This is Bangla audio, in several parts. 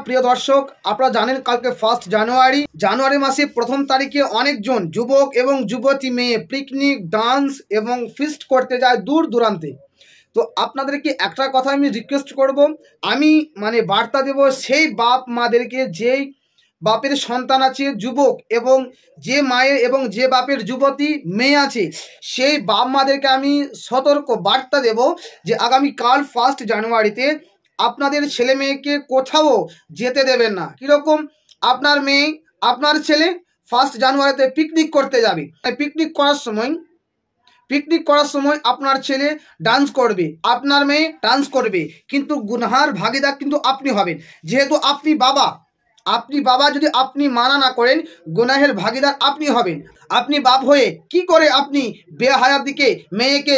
প্রিয় দর্শক, আপনারা জানেন কালকে 1 জানুয়ারি মাসে প্রথম তারিখে অনেকজন যুবক এবং যুবতী মেয়ে পিকনিক, ডান্স এবং ফিস্ট করতে যায় দূর দূরান্তে। তো আপনাদেরকে একটা কথা আমি রিকোয়েস্ট করব, আমি বার্তা দেব সেই বাপ মাদেরকে, যেই বাপের সন্তান আছে যুবক এবং যে মায়ের এবং যে বাপের যুবতী মেয়ে আছে, সেই বাপ মাদেরকে আমি সতর্ক বার্তা দেব যে আগামীকাল 1 জানুয়ারিতে আপনাদের ছেলে মেয়েকে কোথাও যেতে দেবেন না। কীরকম? আপনার মেয়ে, আপনার ছেলে 1 জানুয়ারিতে পিকনিক করতে যাবে। পিকনিক করার সময় আপনার ছেলে ডান্স করবে, আপনার মেয়ে ডান্স করবে, কিন্তু গুনহার ভাগীদার কিন্তু আপনি হবেন। যেহেতু আপনি বাবা যদি আপনি মানা না করেন, গুনাহের ভাগীদার আপনি হবেন। আপনি বাপ হয়ে কি করে আপনি বেহায়ার দিকে মেয়েকে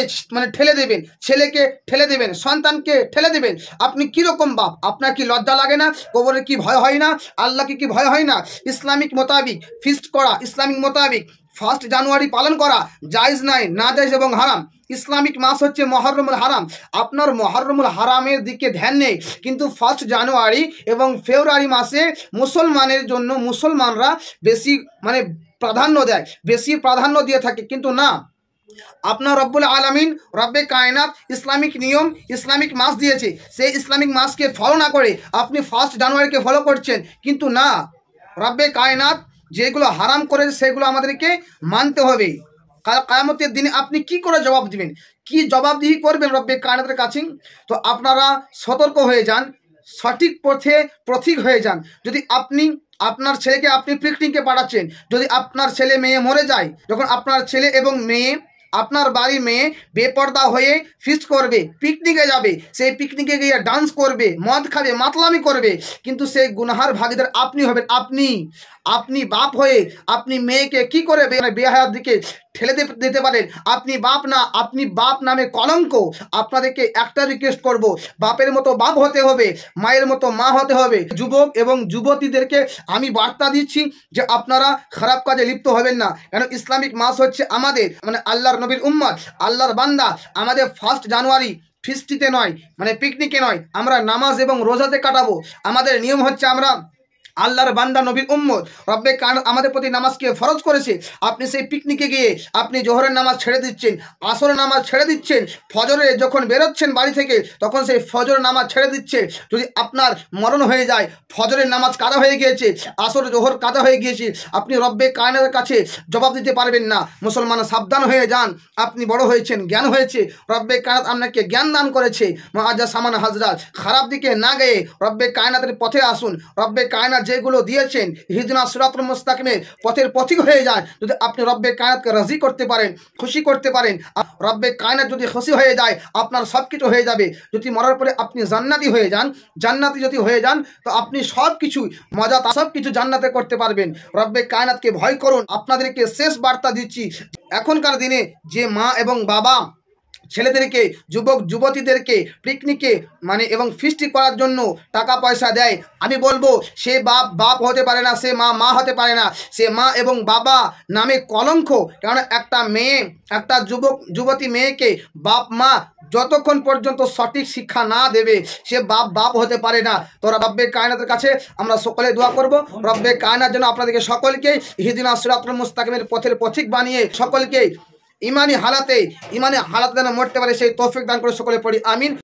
ঠেলে দেবেন, ছেলেকে ঠেলে দেবেন, সন্তানকে ঠেলে দেবেন? আপনি কীরকম বাপ? আপনার কি লজ্জা লাগে না? কবরের কি ভয় হয় না? আল্লাহকে কি ভয় হয় না? ইসলামিক মোতাবিক ফিস্ট করা, ইসলামিক মোতাবিক 1 জানুয়ারি পালন করা জায়েজ নাই, না জায়েজ এবং হারাম। ইসলামিক মাস হচ্ছে মহররমুল হারাম। আপনার মহররমুল হারামের দিকে ধ্যান নেই, কিন্তু 1 জানুয়ারি এবং ফেব্রুয়ারি মাসে মুসলমানের জন্য মুসলমানরা বেশি প্রাধান্য দেয়, বেশি প্রাধান্য দিয়ে থাকে। কিন্তু না, আপনার রব্বুল আলামিন, রব্বে কায়নাত ইসলামিক নিয়ম, ইসলামিক মাস দিয়েছে, সেই ইসলামিক মাসকে ফলো না করে আপনি 1 জানুয়ারিকে ফলো করছেন। কিন্তু না, রব্বে কায়নাত যেগুলো হারাম করেছে সেগুলো আমাদেরকে মানতে হবে। কাল কিয়ামতের দিনে আপনি কি করে জবাব দিবেন? কি জবাবদিহি করবেন রব্বে কায়নাতের কাছে? তো আপনারা সতর্ক হয়ে যান, সঠিক পথে পথিক হয়ে যান। যদি আপনি আপনার ছেলেকে আপনি পিকনিকে পাঠাচ্ছেন, যদি আপনার ছেলে মেয়ে মরে যায়, যখন আপনার ছেলে এবং মেয়ে, আপনার বাড়ির মেয়ে বেপর্দা হয়ে ফিস্ট করবে, পিকনিকে যাবে, সেই পিকনিকে গিয়ে ডান্স করবে, মদ খাবে, মাতলামি করবে, কিন্তু সেই গুনাহার ভাগীদার আপনি হবেন। আপনি বাপ হয়ে আপনি মেয়েকে কি করে বেহায়ার দিকে ঠেলে দিতে পারেন? আপনি বাপ না, আপনি বাপ নামে কলঙ্ক। আপনাদেরকে একটা রিকোয়েস্ট করব, বাপের মতো বাপ হতে হবে, মায়ের মতো মা হতে হবে। যুবক এবং যুবতীদেরকে আমি বার্তা দিচ্ছি যে আপনারা খারাপ কাজে লিপ্ত হবেন না। কেন? ইসলামিক মাস হচ্ছে আমাদের আল্লাহর নবীর উম্মত, আল্লাহর বান্দা। আমাদের 1 জানুয়ারি ফিস্টিতে নয়, পিকনিকে নয়, আমরা নামাজ এবং রোজাতে কাটাবো। আমাদের নিয়ম হচ্ছে আমরা আল্লাহর বান্দা, নবীর উম্মত। রব্বে কায়নাত আমাদের প্রতি নামাজকে ফরজ করেছে। আপনি সেই পিকনিকে গিয়ে আপনি জোহরের নামাজ ছেড়ে দিচ্ছেন, আসরের নামাজ ছেড়ে দিচ্ছেন, ফজরে যখন বেরোচ্ছেন বাড়ি থেকে তখন সেই ফজরের নামাজ ছেড়ে দিচ্ছে। যদি আপনার মরণ হয়ে যায়, ফজরের নামাজ কাদা হয়ে গিয়েছে, আসর জোহর কাদা হয়ে গিয়েছে, আপনি রব্বে কায়নাতের কাছে জবাব দিতে পারবেন না। মুসলমান সাবধান হয়ে যান। আপনি বড় হয়েছেন, জ্ঞান হয়েছে, রব্বে কায়নাত আপনাকে জ্ঞান দান করেছে। মুআজ্জা সামান হাজরাত, খারাপ দিকে না গিয়ে রব্বে কায়নাতের পথে আসুন। রব্বে কায়নাত যেগুলো দিয়েছেন, ইহদিনাস সিরাতাল মুস্তাকিমের পথের পথিক হয়ে যান। যদি আপনি রব্বে কায়নাতকে রাজি করতে পারেন, খুশি করতে পারেন, রব্বে কায়নাত যদি খুশি হয়ে যায়, আপনার সব কিছু হয়ে যাবে। যদি মরার পরে আপনি জান্নাতি যদি হয়ে যান, তো আপনি সব কিছু মজা, সব কিছু জান্নাতে করতে পারবেন। রব্বে কায়নাতকে ভয় করুন। আপনাদেরকে শেষ বার্তা দিচ্ছি, এখনকার দিনে যে মা এবং বাবা ছেলেদেরকে, যুবক যুবতীদেরকে পিকনিকে এবং ফিস্টি করার জন্য টাকা পয়সা দেয়, আমি বলবো সে বাপ হতে পারে না, সে মা হতে পারে না, সে মা এবং বাবা নামে কলঙ্ক। কারণ একটা মেয়ে, একটা যুবতী মেয়েকে বাপ মা যতক্ষণ পর্যন্ত সঠিক শিক্ষা না দেবে, সে বাপ হতে পারে না। তো রব্বে কায়নাতের কাছে আমরা সকলে দোয়া করব, রব্বে কায়নাত যেন আপনাদেরকে সকলকে ইহদিনাস সিরাতাল মুস্তাকিমের পথের পথিক বানিয়ে সকলকে ইমানি হালাতে যেন মরতে পারে সেই তৌফিক দান করে। সকলে পড়ি আমিন।